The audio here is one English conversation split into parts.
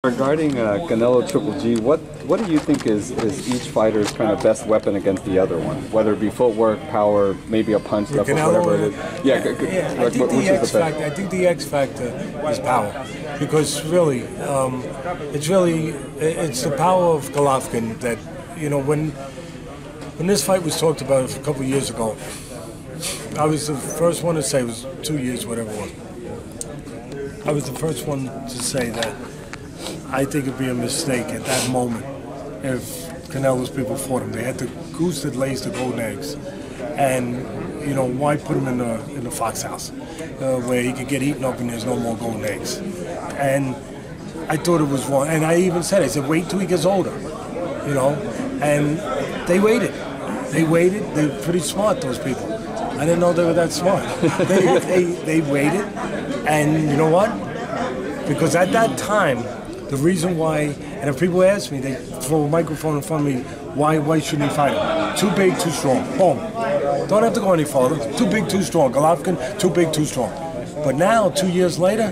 Regarding Canelo Triple G, what do you think is each fighter's kind of best weapon against the other one? Whether it be footwork, power, maybe a punch, stuff, whatever it is. Yeah, I think the X factor is power, because really, it's the power of Golovkin that, you know, when this fight was talked about a couple of years ago, I was the first one to say, it was 2 years, whatever it was. I was the first one to say that I think it'd be a mistake at that moment if Canelo's people fought him. They had the goose that lays the golden eggs, and you know, why put him in the fox house where he could get eaten up and there's no more golden eggs? And I thought it was wrong, and I even said, I said, wait till he gets older, you know. And they waited. They're pretty smart, those people. I didn't know they were that smart. They waited, and you know what? Because at that time, the reason why, and if people ask me, they throw a microphone in front of me, why shouldn't he fight him? Too big, too strong. Boom. Don't have to go any farther. Too big, too strong. Golovkin, too big, too strong. But now, 2 years later,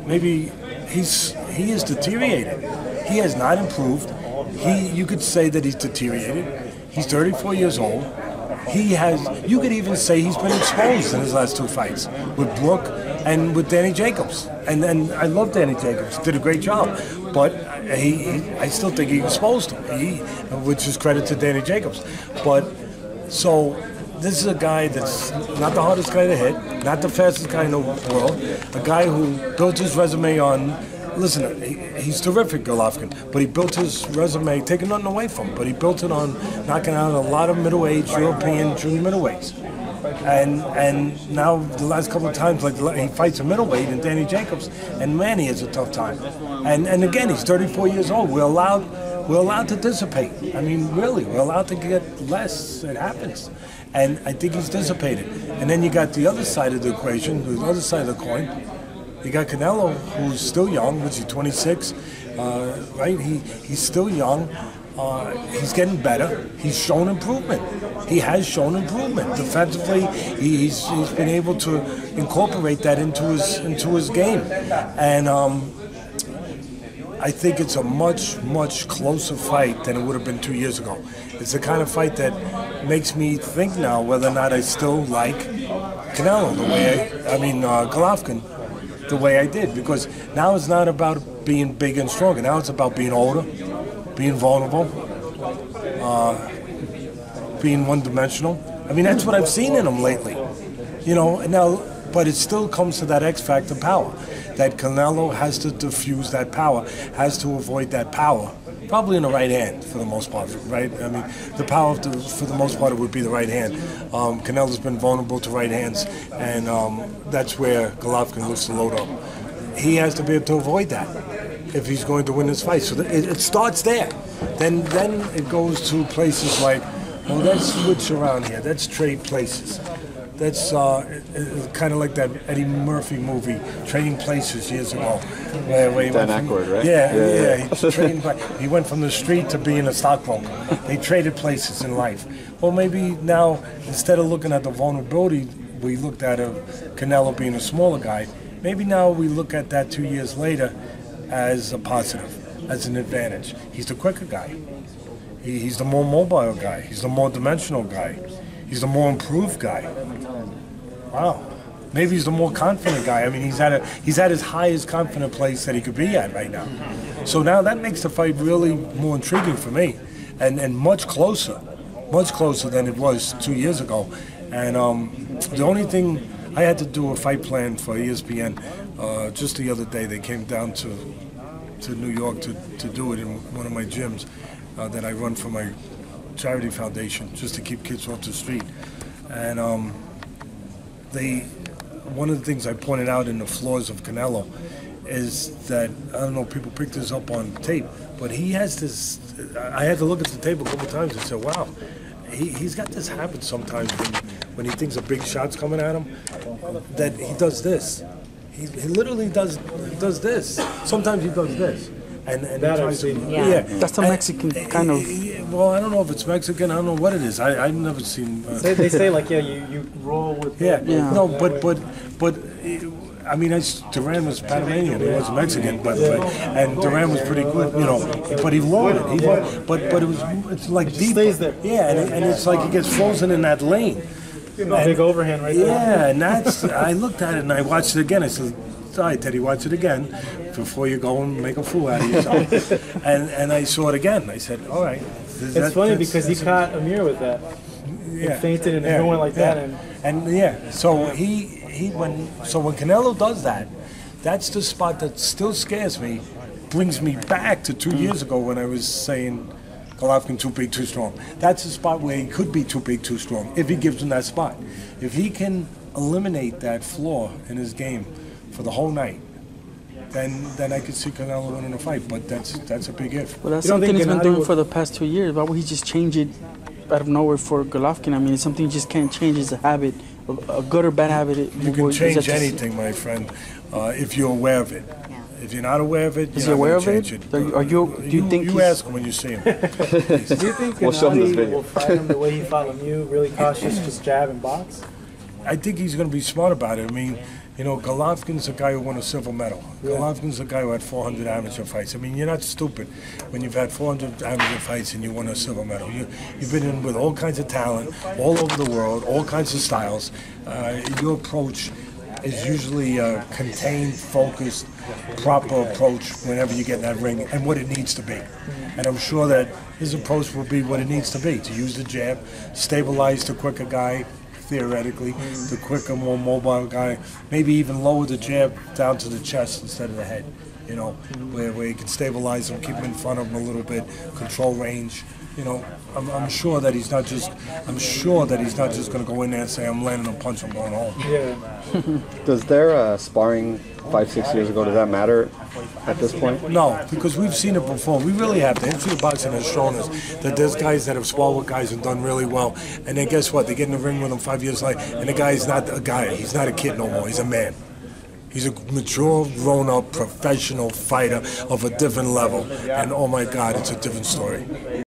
maybe he is deteriorated. He has not improved. You could say that he's deteriorated. He's 34 years old. You could even say he's been exposed in his last two fights with Brooke and with Danny Jacobs. And I love Danny Jacobs, did a great job. But I still think he exposed him, which is credit to Danny Jacobs. But so this is a guy that's not the hardest guy to hit, not the fastest guy in the world, a guy who built his resume on. Listen, he's terrific, Golovkin, but he built his resume, taking nothing away from him, but he built it on knocking out a lot of middle-aged European junior middleweights. And now the last couple of times, like he fights a middleweight in Danny Jacobs, and man, he has a tough time. And again, he's 34 years old. We're allowed to dissipate. I mean, really, we're allowed to get less. It happens. And I think he's dissipated. And then you got the other side of the equation, the other side of the coin. You got Canelo, who's still young, which is 26, right? He's still young. He's getting better. He's shown improvement. He has shown improvement. Defensively, he's been able to incorporate that into his game. And I think it's a much closer fight than it would have been 2 years ago. It's the kind of fight that makes me think now whether or not I still like Canelo Golovkin the way I did, because now it's not about being big and stronger. Now it's about being older, being vulnerable, being one-dimensional. I mean, that's what I've seen in him lately, you know. Now, but it still comes to that X factor power, that Canelo has to diffuse that power, has to avoid that power, probably in the right hand for the most part, right? I mean, the power for the most part it would be the right hand. Canelo's been vulnerable to right hands, and that's where Golovkin looks to load up. He has to be able to avoid that if he's going to win this fight. So it starts there. Then it goes to places like, well, let's switch around here. Let's trade places. That's kind of like that Eddie Murphy movie, Trading Places, years ago. Where he Dan Aykroyd, right? Yeah. He went from the street to being a stockbroker. They traded places in life. Well, maybe now, instead of looking at the vulnerability, we looked at Canelo being a smaller guy. Maybe now we look at that 2 years later as a positive, as an advantage. He's the quicker guy. He's the more mobile guy. He's the more dimensional guy. He's the more improved guy. Wow. Maybe he's the more confident guy. I mean, he's at his highest confident place that he could be at right now. So now that makes the fight really more intriguing for me, and much closer than it was 2 years ago. And the only thing, I had to do a fight plan for ESPN just the other day. They came down to New York to do it in one of my gyms that I run for my charity foundation, just to keep kids off the street. And one of the things I pointed out in the flaws of Canelo is that, I don't know, people picked this up on tape, but he has this, I had to look at the tape a couple times and say, wow, he's got this habit sometimes when he thinks a big shot's coming at him, that he does this. He literally does this. Sometimes he does this. And that I've seen. Yeah. That's the Mexican kind of. Well, I don't know if it's Mexican. I don't know what it is. I've never seen. They say like, yeah, you roll with. Yeah. No, but I mean, Duran was Panamanian. He was Mexican, but and Duran was pretty good, you know. But he rolled it. But it's like deep. Stays there. Yeah, and it's like he gets frozen in that lane. Big overhand right there. Yeah, and that's. I looked at it and I watched it again. I said, "Sorry, Teddy, watch it again before you go and make a fool out of yourself." and I saw it again. I said, "All right." It's funny because he caught Amir with that. Yeah, he fainted and everyone like that. And yeah, so when Canelo does that, that's the spot that still scares me, brings me back to 2 years ago when I was saying Golovkin too big, too strong. That's the spot where he could be too big, too strong if he gives him that spot. If he can eliminate that flaw in his game for the whole night, then I could see Canelo winning a fight. But that's a big if. Well, that's something he's been doing for the past 2 years. Why would he just change it out of nowhere for Golovkin? I mean, it's something you just can't change. It's a habit, a good or bad habit. You can change anything, my friend, if you're aware of it. If you're not aware of it, is he aware of it? Do you think you ask him when you see him? Do you think Canelo will fight him the way he fought Lemieux, really cautious, just jab and box? I think he's going to be smart about it. I mean, you know, Golovkin's a guy who won a silver medal. Yeah. Golovkin's a guy who had 400 amateur fights. I mean, you're not stupid when you've had 400 amateur fights and you won a silver medal. You've been in with all kinds of talent, all over the world, all kinds of styles. Your approach is usually a contained, focused, proper approach whenever you get in that ring and what it needs to be. And I'm sure that his approach will be what it needs to be, to use the jab, stabilize the quicker guy, theoretically, the quicker, more mobile guy, maybe even lower the jab down to the chest instead of the head, you know, where you can stabilize him, keep him in front of him a little bit, control range. You know, I'm sure that he's not just going to go in there and say, I'm landing a punch, I'm going home. Yeah. Does their sparring 5-6 years ago, does that matter at this point? No, because we've seen it before. We really have. The history of boxing has shown us that there's guys that have sparred with guys and done really well, and then guess what? They get in the ring with them 5 years later, and the guy's not a guy. He's not a kid no more. He's a man. He's a mature, grown-up, professional fighter of a different level, and oh my God, it's a different story.